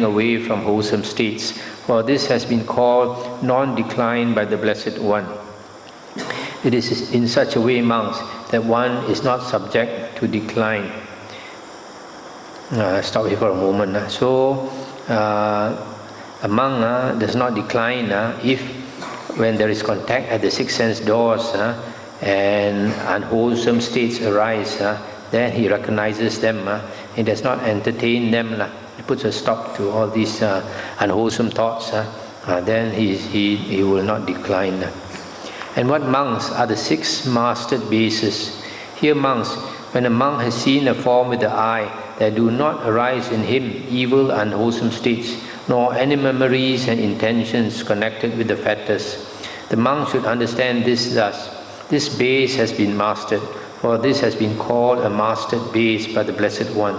away from wholesome states, for this has been called non-decline by the Blessed One. It is in such a way, monks, that one is not subject to decline. Stop here for a moment. So, a monk does not decline if when there is contact at the six sense doors and unwholesome states arise, then he recognizes them. He does not entertain them. He puts a stop to all these unwholesome thoughts. Then he will not decline. And what monks are the six mastered bases? Here, monks, when a monk has seen a form with the eye, there do not arise in him evil unwholesome states, nor any memories and intentions connected with the fetters. The monk should understand this thus: this base has been mastered, for this has been called a mastered base by the Blessed One.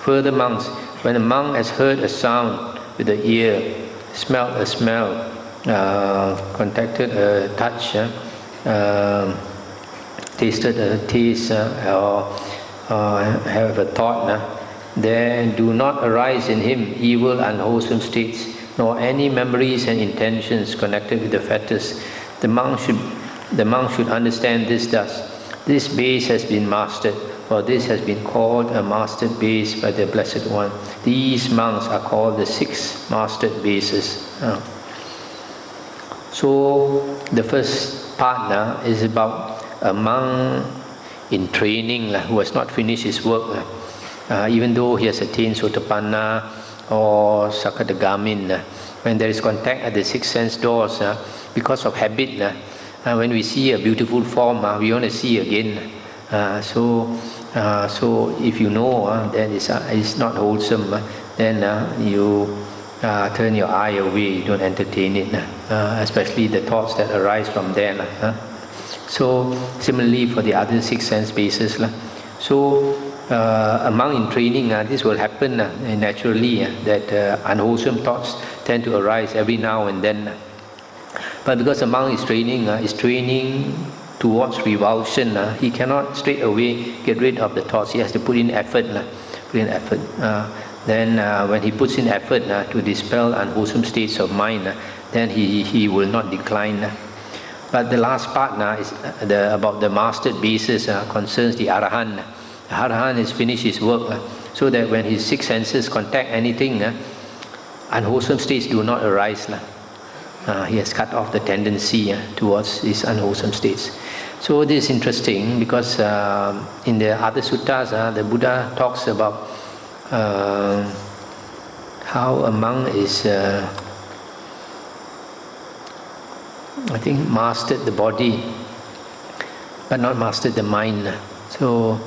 Further, monks, when a monk has heard a sound with the ear, smelled a smell, contacted a touch, tasted a taste, or have a thought, there do not arise in him evil unwholesome states, nor any memories and intentions connected with the fetters. The monk should understand this thus: this base has been mastered, for this has been called a mastered base by the Blessed One. These monks are called the six mastered bases. So the first part is about a monk in training who has not finished his work. Even though he has attained Sotapanna or Sakadagamin, when there is contact at the six sense doors, because of habit, when we see a beautiful form, we want to see again. So if you know that it's not wholesome, then you turn your eye away, you don't entertain it, especially the thoughts that arise from there. So similarly for the other six sense bases. So a monk in training, this will happen naturally, that unwholesome thoughts tend to arise every now and then. But because a monk is training towards revulsion, he cannot straight away get rid of the thoughts. He has to put in effort. Then when he puts in effort to dispel unwholesome states of mind, then he will not decline. But the last part is about the mastered basis, concerns the Arahant. The Arahant has finished his work, so that when his six senses contact anything, unwholesome states do not arise. He has cut off the tendency towards these unwholesome states. So this is interesting because in the other suttas, the Buddha talks about how a monk is, I think, mastered the body, but not mastered the mind. So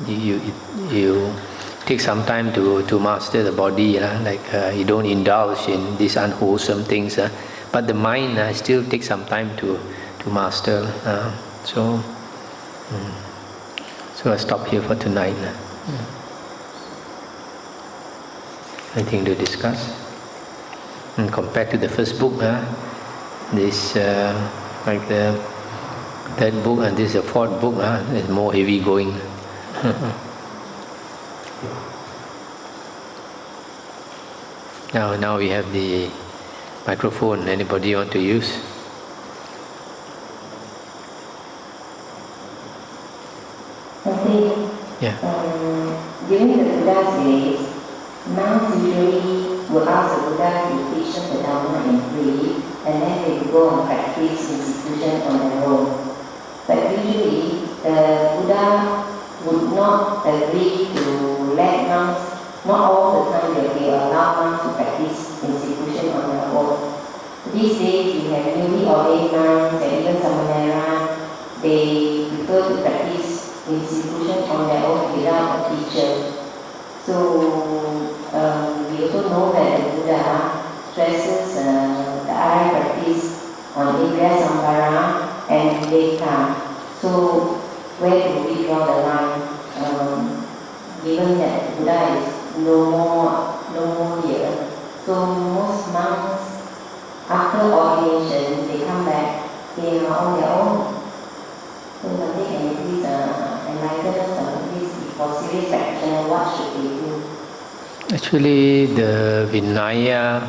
you take some time to master the body, like you don't indulge in these unwholesome things, but the mind still takes some time to master. So I'll stop here for tonight. Anything to discuss? And compared to the first book, this like the third book and this is the fourth book, is more heavy going. Now we have the microphone. Anybody want to use? Yeah. During the Buddha's days, monks usually would ask the Buddha to teach them the Dhamma in brief, and then they would go and practice institution on their own. But usually, the Buddha would not agree to let monks, not all the time that they allow monks to practice institution on their own. These days, we have newly ordained monks and even Samanera, they prefer to practice institution on their own without a teacher. So we also know that the Buddha stresses the eye practice on Indriya Samvara and Viveka. So where do we draw the line? Given that Buddha is no more here, so most monks after ordination they come back, they are on their own. So they can please enlighten us on this for serious practice. exceptional, what should they do? Actually, the Vinaya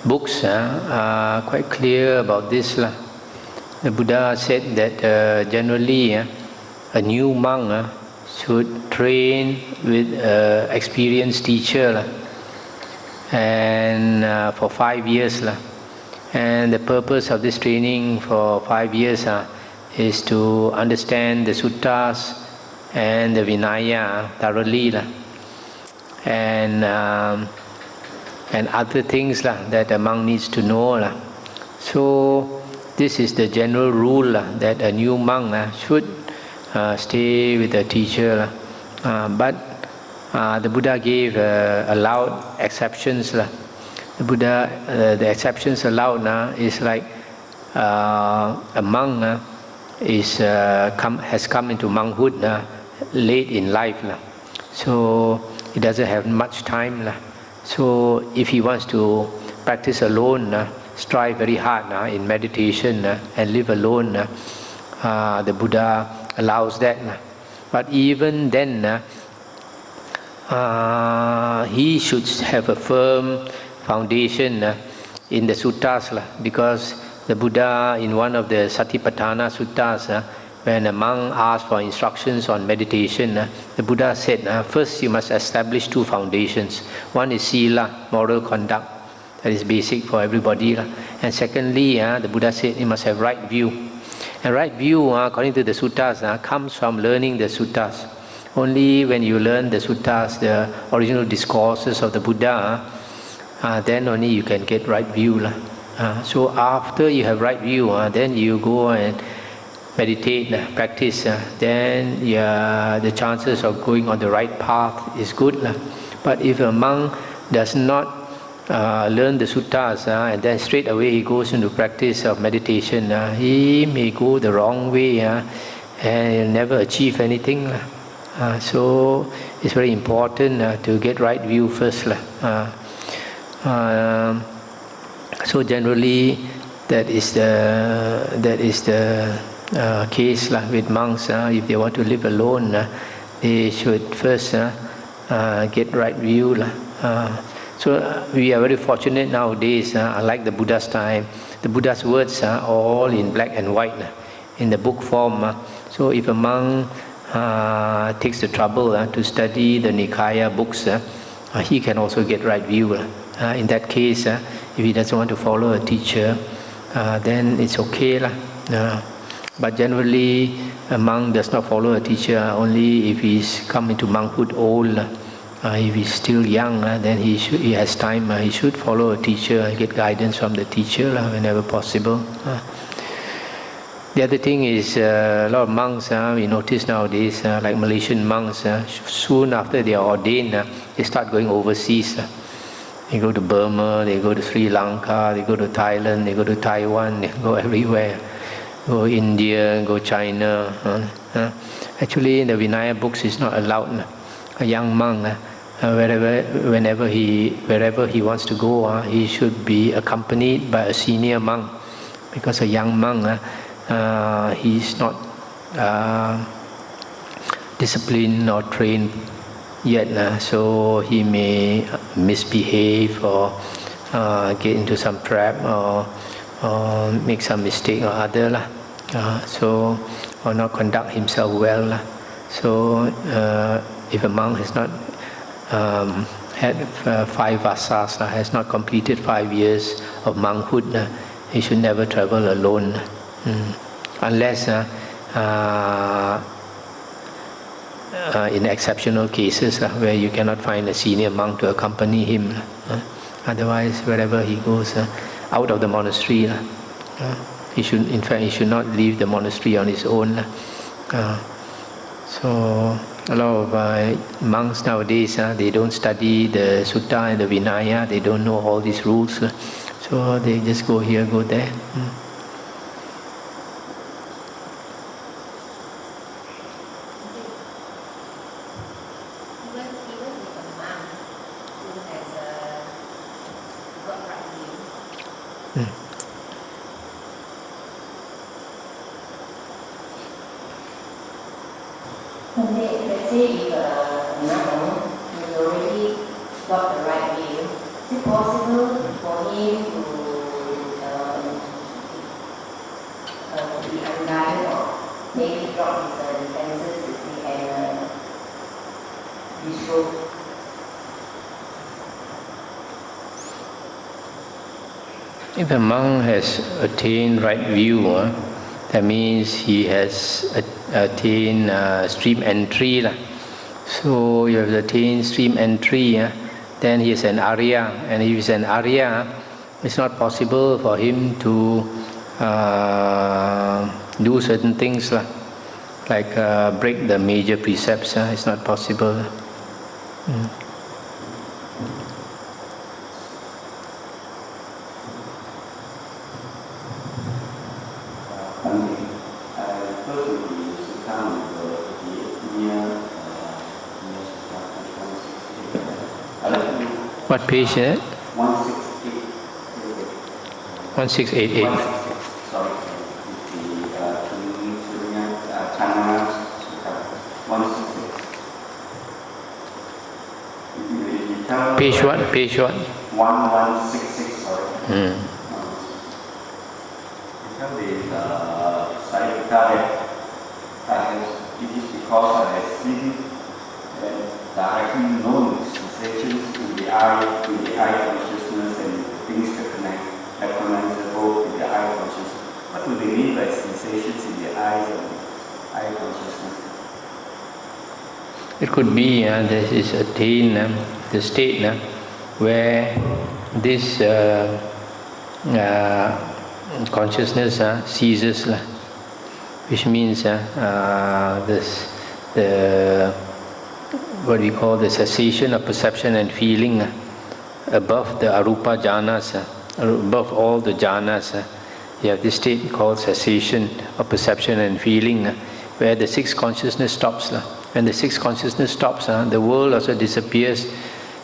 books are quite clear about this. The Buddha said that generally a new monk should train with an experienced teacher and for 5 years. And the purpose of this training for 5 years is to understand the Suttas and the Vinaya thoroughly. And other things that a monk needs to know. So this is the general rule that a new monk should stay with a teacher. But the Buddha gave allowed exceptions. The Buddha, the exceptions allowed is like a monk has come into monkhood late in life. So he doesn't have much time. So if he wants to practice alone, strive very hard in meditation and live alone, the Buddha allows that. But even then, he should have a firm foundation in the suttas, because the Buddha in one of the Satipatthana suttas, when a monk asked for instructions on meditation, the Buddha said, first you must establish 2 foundations. One is sila, moral conduct, that is basic for everybody. And secondly, the Buddha said you must have right view. And right view, according to the suttas, comes from learning the suttas. Only when you learn the suttas, the original discourses of the Buddha, then only you can get right view. So after you have right view, then you go and meditate, practice, then the chances of going on the right path is good. But if a monk does not learn the suttas and then straight away he goes into practice of meditation, he may go the wrong way and never achieve anything. So it's very important to get right view first. So generally that is the case with monks. If they want to live alone, they should first get right view. So we are very fortunate nowadays, unlike the Buddha's time. The Buddha's words are all in black and white in the book form. So if a monk takes the trouble to study the Nikaya books, he can also get right view. In that case, if he doesn't want to follow a teacher, then it's okay. But generally, a monk does not follow a teacher only if he's come into monkhood old. If he's still young, then he has time. He should follow a teacher and get guidance from the teacher whenever possible. The other thing is a lot of monks, we notice nowadays, like Malaysian monks, soon after they are ordained, they start going overseas. They go to Burma, they go to Sri Lanka, they go to Thailand, they go to Taiwan, they go everywhere. Go India, go China. Actually, in the Vinaya books, it's not allowed. A young monk, wherever he wants to go, he should be accompanied by a senior monk, because a young monk, he's not disciplined or trained yet, so he may misbehave or get into some trap or make some mistake or other, or not conduct himself well. So if a monk has not had 5 vasas, has not completed 5 years of monkhood, he should never travel alone, unless in exceptional cases where you cannot find a senior monk to accompany him. Otherwise, wherever he goes, out of the monastery, he should not leave the monastery on his own. So a lot of monks nowadays, they don't study the Sutta and the Vinaya. They don't know all these rules, so they just go here, go there. Let's say if a monk peaceful. If a monk has attained right view, that means he has attained stream entry. So you have attained stream entry, then he is an Arya. And if he is an Arya, it's not possible for him to do certain things like break the major precepts. It's not possible. What page is it? 1688. 1688. Sorry. China 166. Page what? Page what? 1166, sorry. Tell the Salayatana that it is because I have seen and directly known sensations in the eye consciousness and things that recognizable in the eye consciousness. What do they mean by sensations in the eyes and eye consciousness? It could be this is attained the state where this consciousness ceases, which means this what we call the cessation of perception and feeling above the arupa jhanas, above all the jhanas. You have this state called cessation of perception and feeling, where the sixth consciousness stops. When the sixth consciousness stops, the world also disappears.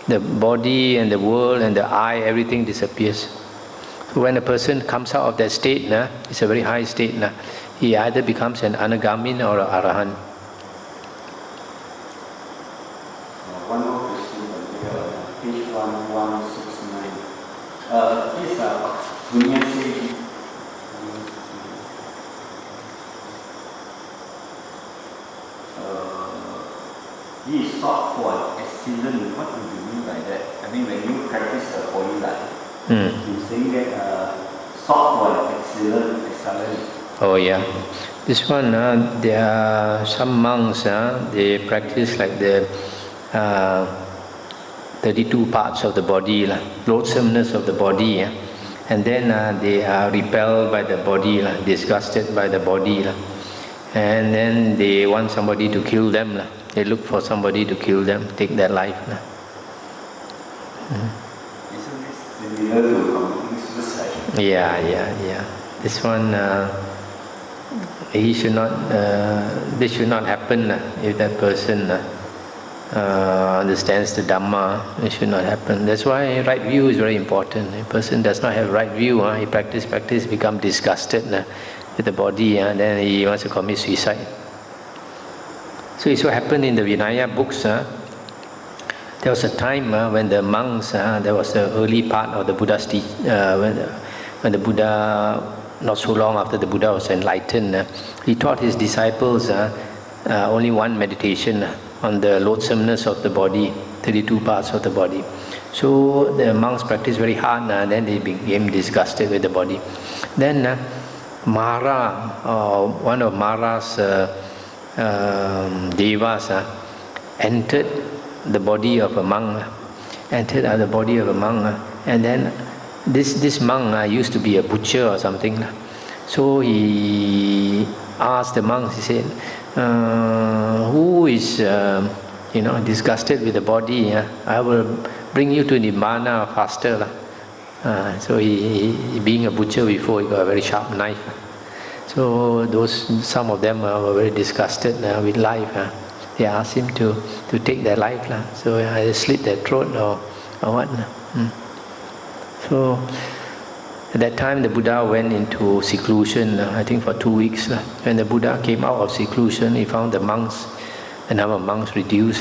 The body and the world and the eye, everything disappears. So when a person comes out of that state, it's a very high state, he either becomes an anagamin or an arahant. One more question from here, page 1169. This Bunyasi, he is sought for excellent. What do you mean by that? I mean, when you practice a holy life, you saying that sought for excellent. Oh yeah. This one, there are some monks, they practice like the 32 parts of the body, loathsomeness of the body, and then they are repelled by the body, disgusted by the body, and then they want somebody to kill them. They look for somebody to kill them, take their life. Isn't this similar to committing suicide? Yeah. This one, this should not happen. If that person understands the Dhamma, it should not happen. That's why right view is very important. If a person does not have right view, he practice, become disgusted with the body, and then he wants to commit suicide. So it's what happened in the Vinaya books. There was a time when the monks, there was the early part of the Buddha's when the Buddha, not so long after the Buddha was enlightened, he taught his disciples only one meditation on the loathsomeness of the body, 32 parts of the body. So the monks practiced very hard, and then they became disgusted with the body. Then Mara, one of Mara's devas, entered the body of a monk, and then this monk used to be a butcher or something. So he asked the monks, he said, who is disgusted with the body? I will bring you to Nibbana faster. So he being a butcher before, he got a very sharp knife. So some of them were very disgusted with life. They asked him to take their life. So either slit their throat or what. So at that time the Buddha went into seclusion, I think for 2 weeks. When the Buddha came out of seclusion, he found the number of monks reduced.